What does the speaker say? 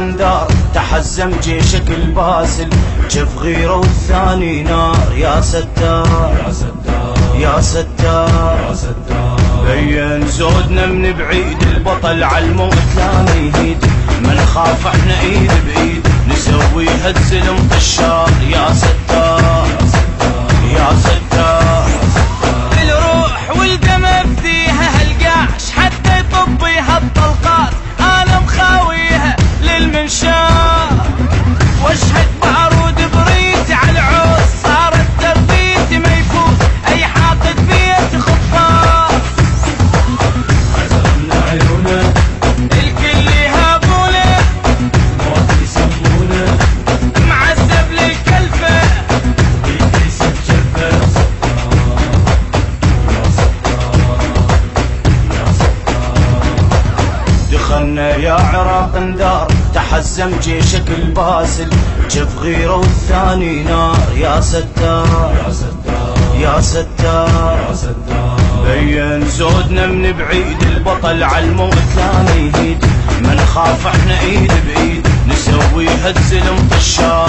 انذار تحزم جيشك الباسل، جف غيره والثاني نار. يا ستار يا ستار يا ستار يا ستار، بين زودنا من بعيد، البطل عالموت لا يهيد، ما نخاف احنا ايد بايد، نسوي هالزلم طشار. يا ستار يا ستار الروح والدم فيها هالقاش، حتى يطبي هالطلقات انا مخاويها للمنشار، واشهد بارود بريت على العود، صارت تربيتي ما يفوت اي حاقد بيت خطار. عزمنا عيونه الكل يهابونه موت يسمونه، معذب للكلفه يكسب جبه. دخلنا يا عراق انذار تحزم جيشك الباسل، جف غيره والثاني نار. يا ستار يا ستار يا ستار يا ستار، بين زودنا من بعيد، البطل عالموت لا يهيد، ما نخاف احنا ايد بايد، نسوي هالزلم طشار.